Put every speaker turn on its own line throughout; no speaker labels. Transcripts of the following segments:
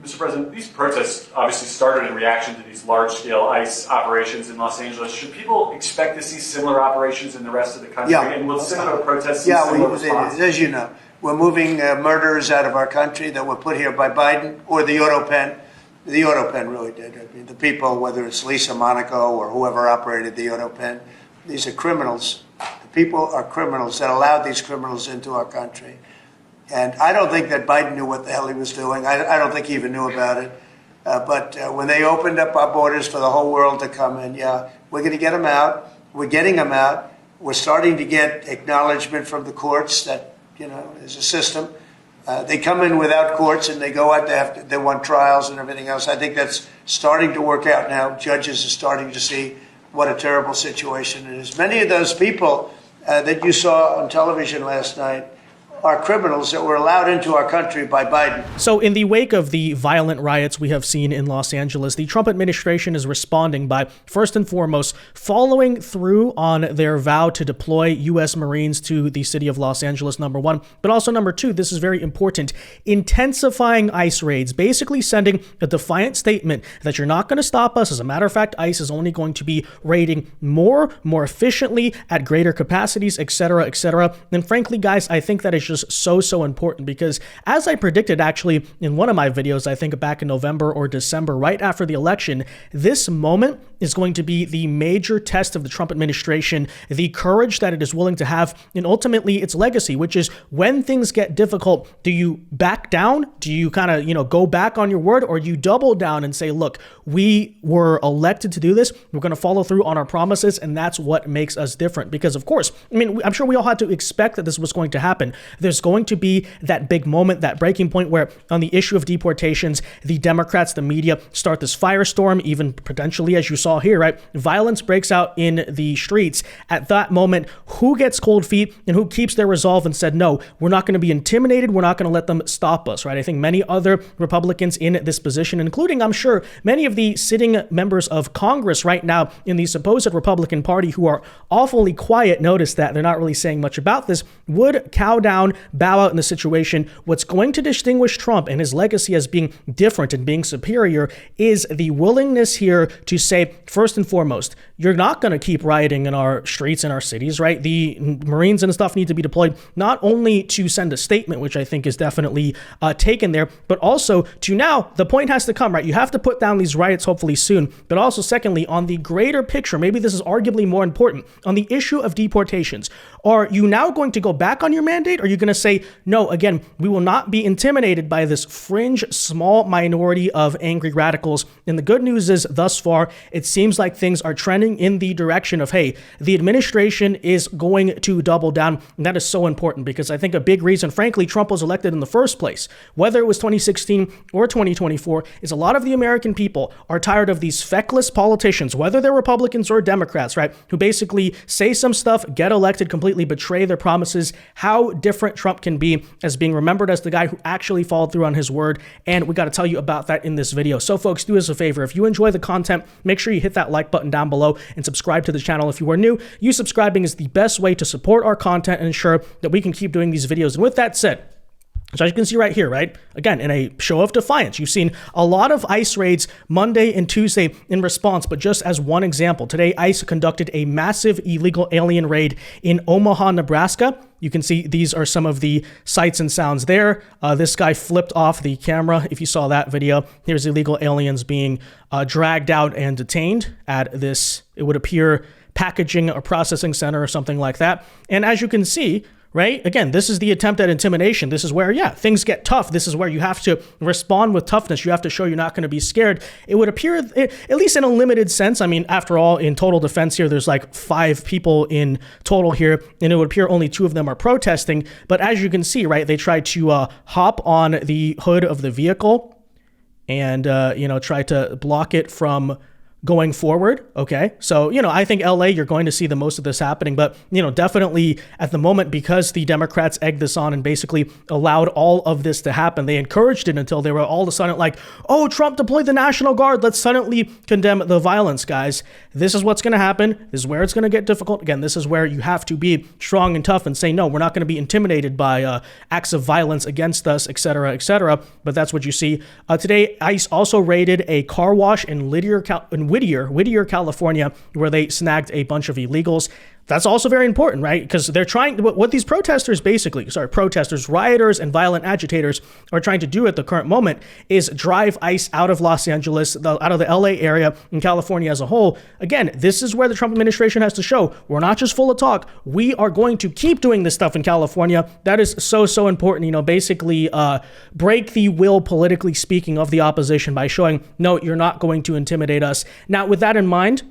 Mr. President, these protests obviously started in reaction to these large-scale ICE operations in Los Angeles. Should people expect to see similar operations in the rest of the country?
Yeah.
And will similar protests see similar response?
As you know, we're moving murderers out of our country that were put here by Biden or the auto pen. The auto pen really did. I mean, the people, whether it's Lisa Monaco or whoever operated the auto pen, these are criminals. The people are criminals that allowed these criminals into our country. And I don't think that Biden knew what the hell he was doing. I don't think he even knew about it. But when they opened up our borders for the whole world to come in, yeah, we're going to get them out. We're getting them out. We're starting to get acknowledgement from the courts that, you know, there's a system. They come in without courts and they go out, they want trials and everything else. I think that's starting to work out now. Judges are starting to see what a terrible situation it is. Many of those people that you saw on television last night are criminals that were allowed into our country by Biden.
So in the wake of the violent riots we have seen in Los Angeles, the Trump administration is responding by, first and foremost, following through on their vow to deploy U.S. Marines to the city of Los Angeles, number one. But also, number two, this is very important, intensifying ICE raids, basically sending a defiant statement that you're not going to stop us. As a matter of fact, ICE is only going to be raiding more efficiently, at greater capacities, etc., etc. And frankly, guys, I think that is just so important, because as I predicted actually in one of my videos, I think back in November or December, right after the election, this moment is going to be the major test of the Trump administration, the courage that it is willing to have, and ultimately its legacy, which is when things get difficult, do you back down? Do you kind of, go back on your word, or you double down and say, look, we were elected to do this. We're going to follow through on our promises. And that's what makes us different, because of course, I mean, I'm sure we all had to expect that this was going to happen. There's going to be that big moment, that breaking point where on the issue of deportations, the Democrats, the media start this firestorm, even potentially, as you saw here, right? Violence breaks out in the streets. At that moment, who gets cold feet and who keeps their resolve and said, no, we're not going to be intimidated. We're not going to let them stop us, right? I think many other Republicans in this position, including, I'm sure, many of the sitting members of Congress right now in the supposed Republican Party who are awfully quiet, notice that they're not really saying much about this, would cow down, bow out in the situation. What's going to distinguish Trump and his legacy as being different and being superior is the willingness here to say, first and foremost, you're not going to keep rioting in our streets and our cities, right? The Marines and stuff need to be deployed not only to send a statement, which I think is definitely taken there, but also to now, the point has to come, right? You have to put down these riots hopefully soon, but also secondly, on the greater picture, maybe this is arguably more important, on the issue of deportations, are you now going to go back on your mandate? Or are you going to say, no, again, we will not be intimidated by this fringe, small minority of angry radicals? And the good news is, thus far, it seems like things are trending in the direction of, hey, the administration is going to double down. And that is so important, because I think a big reason, frankly, Trump was elected in the first place, whether it was 2016 or 2024, is a lot of the American people are tired of these feckless politicians, whether they're Republicans or Democrats, right, who basically say some stuff, get elected, completely betray their promises. How different Trump can be as being remembered as the guy who actually followed through on his word. And we got to tell you about that in this video. So folks, do us a favor. If you enjoy the content, make sure you hit that like button down below and subscribe to the channel. If you are new, you subscribing is the best way to support our content and ensure that we can keep doing these videos. And with that said, so as you can see right here, right? Again, in a show of defiance, you've seen a lot of ICE raids Monday and Tuesday in response. But just as one example, today ICE conducted a massive illegal alien raid in Omaha, Nebraska. You can see these are some of the sights and sounds there. This guy flipped off the camera. If you saw that video, here's illegal aliens being dragged out and detained at this, it would appear, packaging or processing center or something like that. And as you can see, right? Again, this is the attempt at intimidation. This is where, yeah, things get tough. This is where you have to respond with toughness. You have to show you're not going to be scared. It would appear, at least in a limited sense, I mean, after all, in total defense here, there's like 5 people in total here, and it would appear only 2 of them are protesting. But as you can see, right, they tried to hop on the hood of the vehicle and, try to block it from going forward. Okay. So, I think LA, you're going to see the most of this happening, but, definitely at the moment, because the Democrats egged this on and basically allowed all of this to happen, they encouraged it until they were all of a sudden like, oh, Trump deployed the National Guard. Let's suddenly condemn the violence, guys. This is what's going to happen. This is where it's going to get difficult. Again, this is where you have to be strong and tough and say, no, we're not going to be intimidated by acts of violence against us, et cetera, et cetera. But that's what you see. Today, ICE also raided a car wash in Whitter, California, where they snagged a bunch of illegals. That's also very important, right? Because they're trying, what these protesters, rioters, and violent agitators are trying to do at the current moment is drive ICE out of Los Angeles, out of the LA area, and California as a whole. Again, this is where the Trump administration has to show we're not just full of talk. We are going to keep doing this stuff in California. That is so important. Basically break the will, politically speaking, of the opposition by showing, no, you're not going to intimidate us. Now, with that in mind,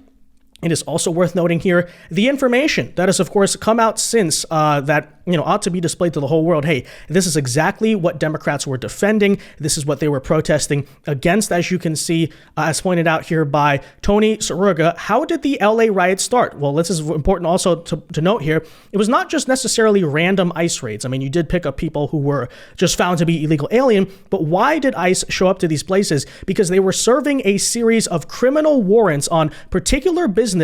it is also worth noting here the information that has, of course, come out since that ought to be displayed to the whole world. Hey, this is exactly what Democrats were defending. This is what they were protesting against, as you can see, as pointed out here by Tony Saruga. How did the LA riot start? Well, this is important also to note here. It was not just necessarily random ICE raids. I mean, you did pick up people who were just found to be illegal alien, but why did ICE show up to these places? Because they were serving a series of criminal warrants on particular business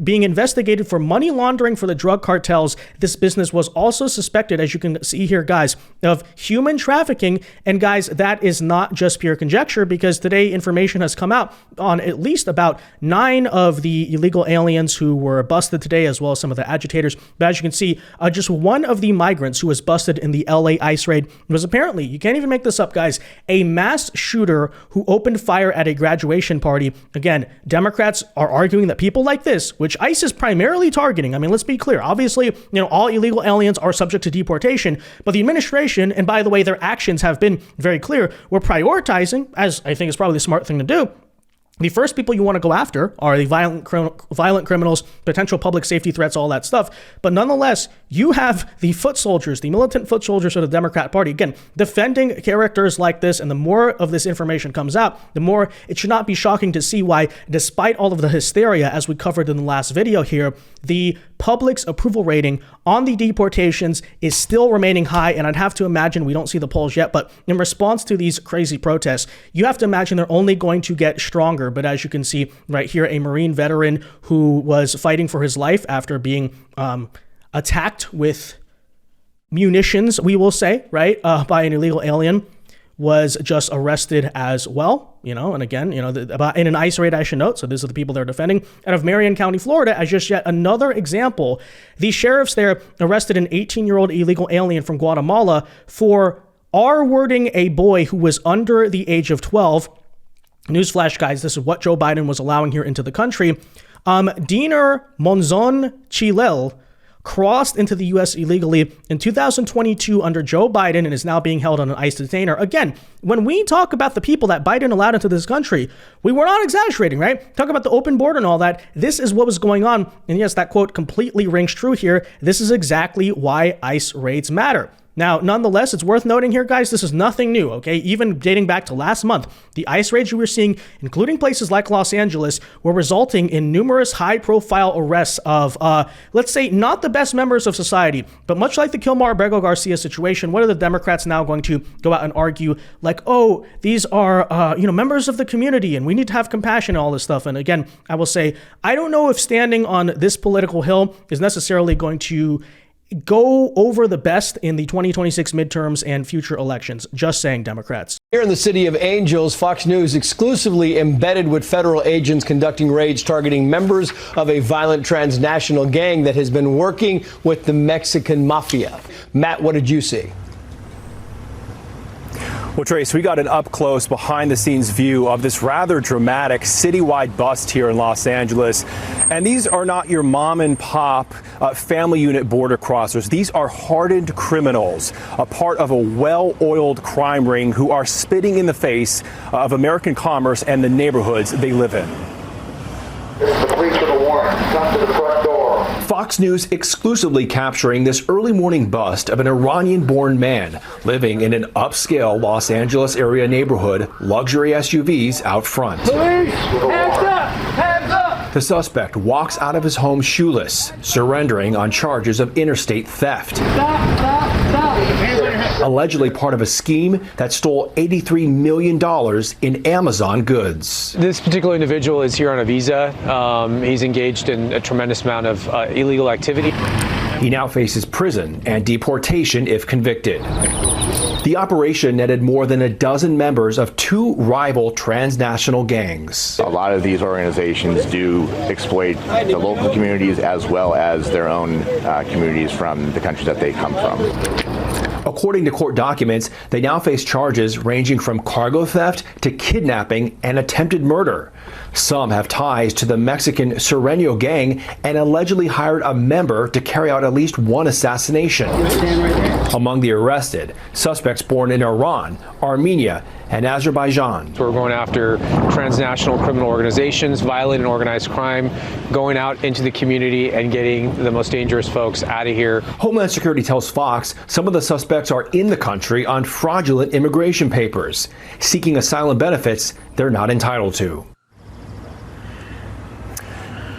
being investigated for money laundering for the drug cartels. This business was also suspected, as you can see here, guys, of human trafficking. And guys, that is not just pure conjecture, because today information has come out on at least about 9 of the illegal aliens who were busted today, as well as some of the agitators. But as you can see, just one of the migrants who was busted in the LA ICE raid was apparently, you can't even make this up, guys, a mass shooter who opened fire at a graduation party. Again, Democrats are arguing that people like this, which ICE is primarily targeting, I mean, let's be clear, obviously, all illegal aliens are subject to deportation, but the administration, and by the way, their actions have been very clear, we're prioritizing, as I think is probably the smart thing to do. The first people you want to go after are the violent criminals, potential public safety threats, all that stuff. But nonetheless, you have the foot soldiers, the militant foot soldiers of the Democrat Party, again, defending characters like this. And the more of this information comes out, the more it should not be shocking to see why, despite all of the hysteria, as we covered in the last video here, the public's approval rating on the deportations is still remaining high. And I'd have to imagine, we don't see the polls yet, but in response to these crazy protests, you have to imagine they're only going to get stronger. But as you can see right here, a Marine veteran who was fighting for his life after being attacked with munitions, we will say, right, by an illegal alien, was just arrested as well. And again, in an ICE raid, I should note. So these are the people they're defending. Out of Marion County, Florida, as just yet another example, the sheriffs there arrested an 18-year-old illegal alien from Guatemala for R-wording a boy who was under the age of 12. Newsflash, guys, this is what Joe Biden was allowing here into the country. Diner Monzon Chilel crossed into the U.S. illegally in 2022 under Joe Biden and is now being held on an ICE detainer. Again, when we talk about the people that Biden allowed into this country, we were not exaggerating, right? Talk about the open border and all that. This is what was going on. And yes, that quote completely rings true here. This is exactly why ICE raids matter. Now, nonetheless, it's worth noting here, guys, this is nothing new, okay? Even dating back to last month, the ICE raids you were seeing, including places like Los Angeles, were resulting in numerous high-profile arrests of, let's say, not the best members of society. But much like the Kilmar Abrego Garcia situation, what are the Democrats now going to go out and argue? Like, oh, these are, members of the community, and we need to have compassion and all this stuff. And again, I will say, I don't know if standing on this political hill is necessarily going to go over the best in the 2026 midterms and future elections. Just saying, Democrats.
Here in the city of Angels, Fox News exclusively embedded with federal agents conducting raids targeting members of a violent transnational gang that has been working with the Mexican mafia. Matt, what did you see?
Well, Trace, we got an up-close, behind-the-scenes view of this rather dramatic citywide bust here in Los Angeles. And these are not your mom-and-pop family unit border crossers. These are hardened criminals, a part of a well-oiled crime ring who are spitting in the face of American commerce and the neighborhoods they live in.
The police with a warrant. Come to the front door.
Fox News exclusively capturing this early morning bust of an Iranian-born man living in an upscale Los Angeles area neighborhood, luxury SUVs out front.
Police, hands up! Hands
The suspect walks out of his home shoeless, surrendering on charges of interstate theft. Allegedly part of a scheme that stole $83 million in Amazon goods.
This particular individual is here on a visa. He's engaged in a tremendous amount of illegal activity.
He now faces prison and deportation if convicted. The operation netted more than a dozen members of two rival transnational gangs.
A lot of these organizations do exploit the local communities as well as their own communities from the countries that they come from.
According to court documents, they now face charges ranging from cargo theft to kidnapping and attempted murder. Some have ties to the Mexican Sureño gang and allegedly hired a member to carry out at least one assassination. Among the arrested, suspects born in Iran, Armenia, and Azerbaijan.
We're going after transnational criminal organizations, violent and organized crime, going out into the community and getting the most dangerous folks out of here.
Homeland Security tells Fox some of the suspects are in the country on fraudulent immigration papers, seeking asylum benefits they're not entitled to.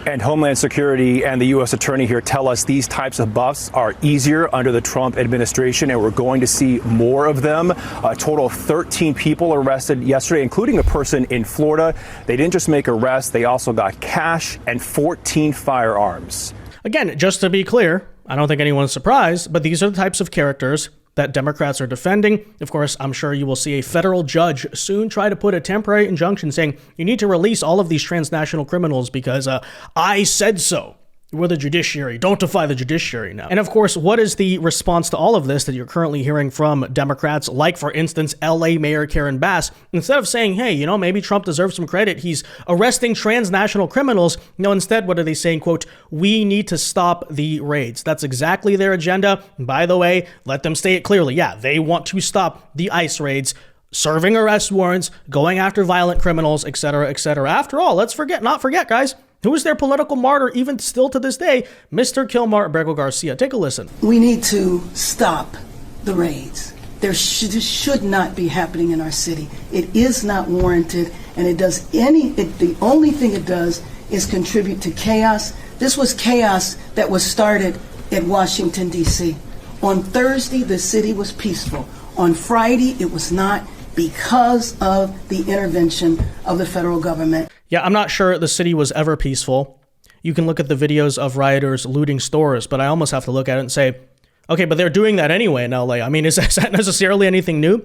And Homeland Security and the U.S. Attorney here tell us these types of busts are easier under the Trump administration, and we're going to see more of them. A total of 13 people arrested yesterday, including a person in Florida. They didn't just make arrests, they also got cash and 14 firearms.
Again, just to be clear, I don't think anyone's surprised, but these are the types of characters that Democrats are defending. Of course, I'm sure you will see a federal judge soon try to put a temporary injunction saying you need to release all of these transnational criminals because I said so. We're the judiciary. Don't defy the judiciary now. And of course, what is the response to all of this that you're currently hearing from Democrats, like, for instance, LA Mayor Karen Bass? Instead of saying, hey, maybe Trump deserves some credit, he's arresting transnational criminals. No, instead, what are they saying? Quote, we need to stop the raids. That's exactly their agenda. And by the way, let them state it clearly. Yeah, they want to stop the ICE raids, serving arrest warrants, going after violent criminals, etc., etc. After all, let's not forget, guys, who is their political martyr even still to this day? Mr. Kilmar Abrego Garcia. Take a listen.
We need to stop the raids. This should not be happening in our city. It is not warranted, and the only thing it does is contribute to chaos. This was chaos that was started at Washington, D.C. On Thursday, the city was peaceful. On Friday, it was not, because of the intervention of the federal government.
Yeah, I'm not sure the city was ever peaceful. You can look at the videos of rioters looting stores, but I almost have to look at it and say, okay, but they're doing that anyway in LA. I mean, is that necessarily anything new?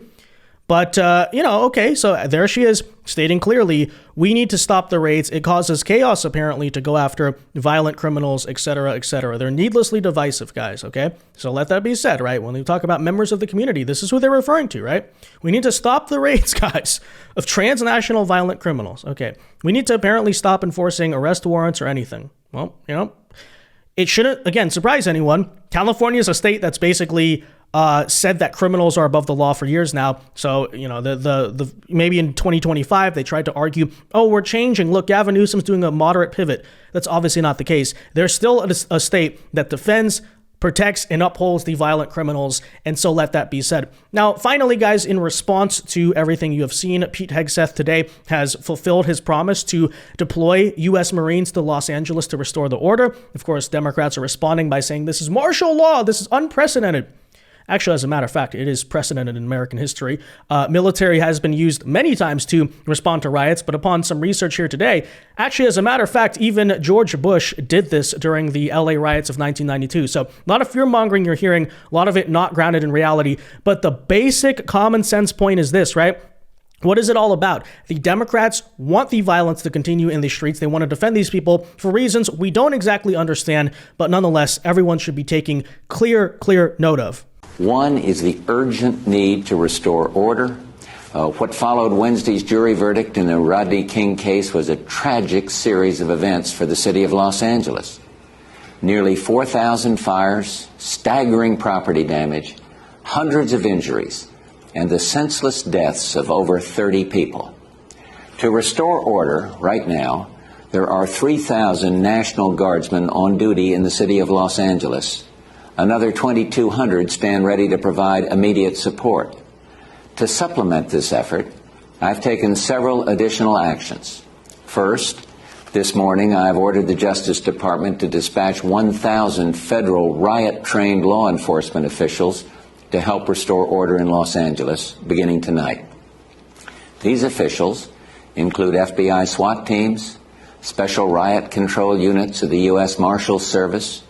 But, okay, so there she is stating clearly, we need to stop the raids. It causes chaos, apparently, to go after violent criminals, etc., etc. They're needlessly divisive, guys, okay? So let that be said, right? When we talk about members of the community, this is who they're referring to, right? We need to stop the raids, guys, of transnational violent criminals, okay? We need to apparently stop enforcing arrest warrants or anything. Well, it shouldn't, again, surprise anyone. California is a state that's basically said that criminals are above the law for years now. So, the maybe in 2025, they tried to argue, oh, we're changing. Look, Gavin Newsom's doing a moderate pivot. That's obviously not the case. There's still a state that defends, protects, and upholds the violent criminals. And so let that be said. Now, finally, guys, in response to everything you have seen, Pete Hegseth today has fulfilled his promise to deploy U.S. Marines to Los Angeles to restore the order. Of course, Democrats are responding by saying this is martial law. This is unprecedented. Actually, as a matter of fact, it is precedented in American history. Military has been used many times to respond to riots, but upon some research here today, actually, as a matter of fact, even George Bush did this during the LA riots of 1992. So a lot of fear-mongering you're hearing, a lot of it not grounded in reality. But the basic common sense point is this, right? What is it all about? The Democrats want the violence to continue in the streets. They want to defend these people for reasons we don't exactly understand, but nonetheless, everyone should be taking clear note of.
One is the urgent need to restore order. What followed Wednesday's jury verdict in the Rodney King case was a tragic series of events for the city of Los Angeles. Nearly 4,000 fires, staggering property damage, hundreds of injuries, and the senseless deaths of over 30 people. To restore order right now, there are 3,000 National Guardsmen on duty in the city of Los Angeles. Another 2,200 stand ready to provide immediate support. To supplement this effort, I've taken several additional actions. First, This morning, I have ordered the Justice Department to dispatch 1,000 federal riot-trained law enforcement officials to help restore order in Los Angeles, beginning tonight. These officials include FBI SWAT teams, special riot control units of the U.S. Marshals Service,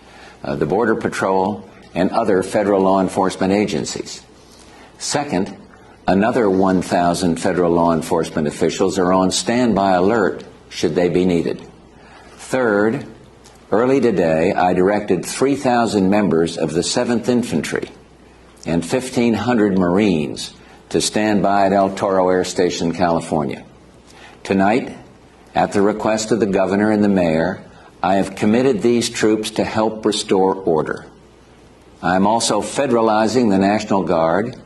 the Border Patrol, and other federal law enforcement agencies. Second, another 1,000 federal law enforcement officials are on standby alert should they be needed. Third, early today, I directed 3,000 members of the 7th Infantry and 1,500 Marines to stand by at El Toro Air Station, California. Tonight, at the request of the governor and the mayor, I have committed these troops to help restore order. I am also federalizing the National Guard,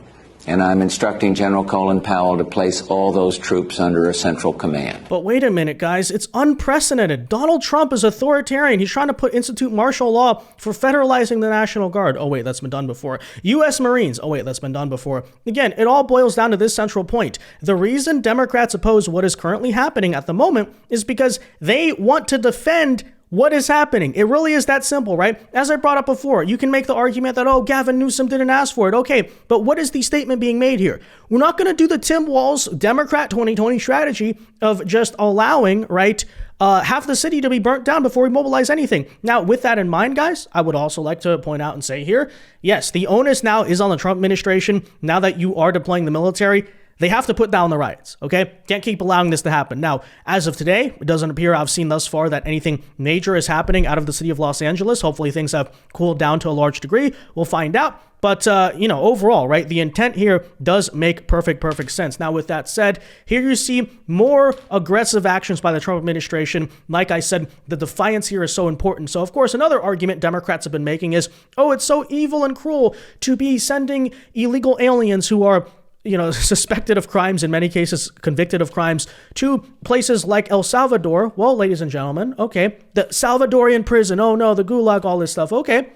and I'm instructing General Colin Powell to place all those troops under a central command.
But wait a minute, guys. It's unprecedented. Donald Trump is authoritarian. He's trying to institute martial law for federalizing the National Guard. Oh, wait, that's been done before. U.S. Marines. Oh, wait, that's been done before. Again, it all boils down to this central point. The reason Democrats oppose what is currently happening at the moment is because they want to defend what is happening. It really is that simple, right? As I brought up before, you can make the argument that, oh, Gavin Newsom didn't ask for it. Okay, but what is the statement being made here? We're not going to do the Tim Walz Democrat 2020 strategy of just allowing, right, half the city to be burnt down before we mobilize anything. Now, with that in mind, guys, I would also like to point out and say here, yes, the onus now is on the Trump administration. Now that you are deploying the military, they have to put down the riots, okay? Can't keep allowing this to happen. Now, as of today, it doesn't appear I've seen thus far that anything major is happening out of the city of Los Angeles. Hopefully things have cooled down to a large degree. We'll find out. But, overall, right, the intent here does make perfect sense. Now, with that said, here you see more aggressive actions by the Trump administration. Like I said, the defiance here is so important. So, of course, another argument Democrats have been making is, oh, it's so evil and cruel to be sending illegal aliens who are suspected of crimes, in many cases convicted of crimes, to places like El Salvador. Well, ladies and gentlemen, okay, the Salvadorian prison, oh no, the gulag, all this stuff. Okay,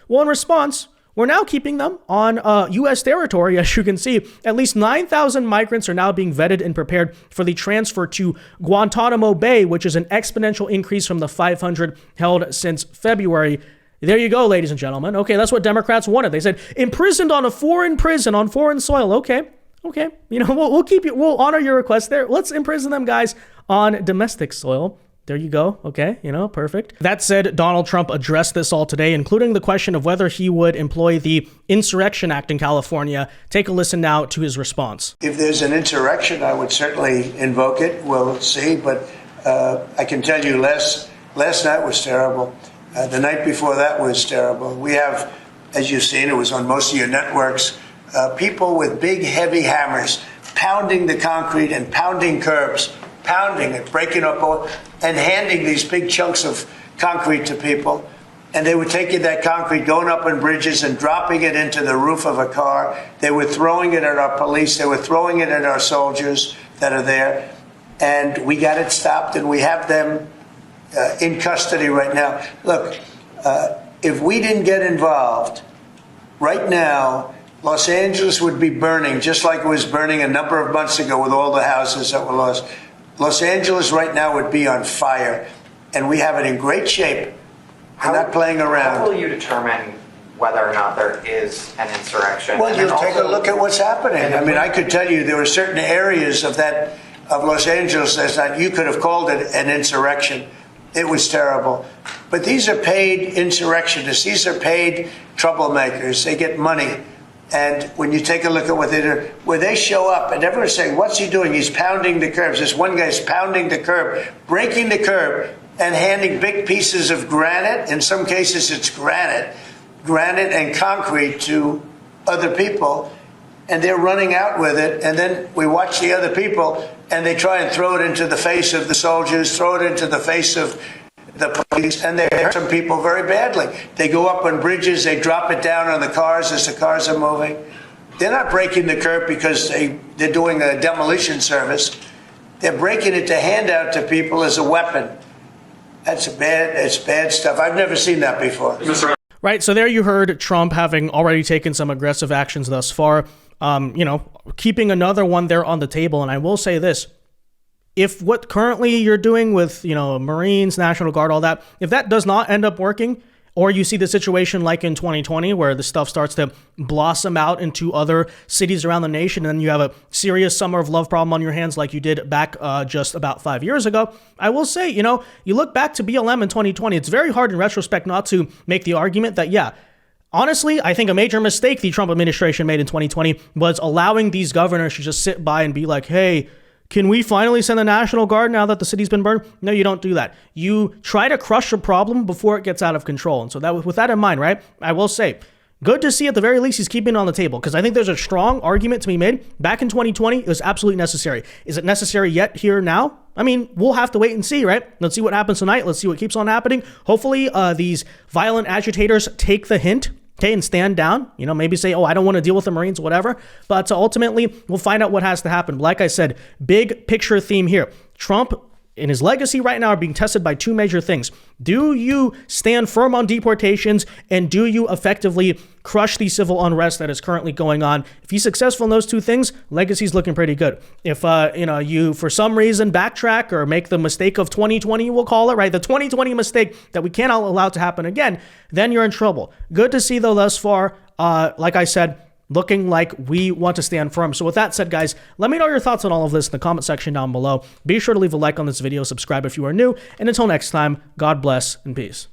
well, in response, we're now keeping them on U.S. territory. As you can see, at least 9,000 migrants are now being vetted and prepared for the transfer to Guantanamo Bay, which is an exponential increase from the 500 held since February. There you go, ladies and gentlemen. Okay, that's what Democrats wanted. They said, imprisoned on a foreign prison on foreign soil. Okay, we'll keep you. We'll honor your request there. Let's imprison them, guys, on domestic soil. There you go. Okay, perfect. That said, Donald Trump addressed this all today, including the question of whether he would employ the Insurrection Act in California. Take a listen now to his response.
If there's an insurrection, I would certainly invoke it. We'll see. But I can tell you, last night was terrible. The night before that was terrible. We have, as you've seen, it was on most of your networks, people with big, heavy hammers pounding the concrete and pounding curbs, pounding it, breaking up, and handing these big chunks of concrete to people. And they were taking that concrete, going up on bridges and dropping it into the roof of a car. They were throwing it at our police. They were throwing it at our soldiers that are there. And we got it stopped, and we have them in custody right now. Look, if we didn't get involved, right now, Los Angeles would be burning, just like it was burning a number of months ago with all the houses that were lost. Los Angeles right now would be on fire, and we have it in great shape. We're not playing around.
How will you determine whether or not there is an insurrection?
Well, you'll take a look at what's happening. I mean, I could tell you there were certain areas of Los Angeles that you could have called it an insurrection. It was terrible. But these are paid insurrectionists. These are paid troublemakers. They get money. And when you take a look at what they do, where they show up and everyone's saying, what's he doing? He's pounding the curbs. This one guy's pounding the curb, breaking the curb, and handing big pieces of granite. In some cases, it's granite and concrete to other people. And they're running out with it. And then we watch the other people, and they try and throw it into the face of the soldiers, throw it into the face of the police, and they hurt some people very badly. They go up on bridges, they drop it down on the cars as the cars are moving. They're not breaking the curb because they're doing a demolition service. They're breaking it to hand out to people as a weapon. It's bad stuff. I've never seen that before.
Right, so there you heard Trump having already taken some aggressive actions thus far, keeping another one there on the table. And I will say this, if what currently you're doing with, Marines, National Guard, all that, if that does not end up working, or you see the situation like in 2020 where the stuff starts to blossom out into other cities around the nation, and then you have a serious summer of love problem on your hands like you did back just about 5 years ago, I will say, you look back to BLM in 2020, it's very hard in retrospect not to make the argument that, yeah, honestly, I think a major mistake the Trump administration made in 2020 was allowing these governors to just sit by and be like, hey, can we finally send the National Guard now that the city's been burned? No, you don't do that. You try to crush a problem before it gets out of control. And so that, with that in mind, right, I will say, good to see at the very least he's keeping it on the table, because I think there's a strong argument to be made. Back in 2020, it was absolutely necessary. Is it necessary yet here now? I mean, we'll have to wait and see, right? Let's see what happens tonight. Let's see what keeps on happening. Hopefully, these violent agitators take the hint, okay, and stand down, maybe say, oh, I don't want to deal with the Marines, whatever. But ultimately, we'll find out what has to happen. But like I said, big picture theme here. Trump and his legacy right now are being tested by two major things. Do you stand firm on deportations, and do you effectively crush the civil unrest that is currently going on? If he's successful in those two things, legacy's looking pretty good. If you for some reason backtrack or make the mistake of 2020, we'll call it, right, the 2020 mistake that we cannot allow to happen again, then you're in trouble. Good to see though thus far, like I said, looking like we want to stand firm. So with that said, guys, let me know your thoughts on all of this in the comment section down below. Be sure to leave a like on this video, subscribe if you are new, and until next time, God bless and peace.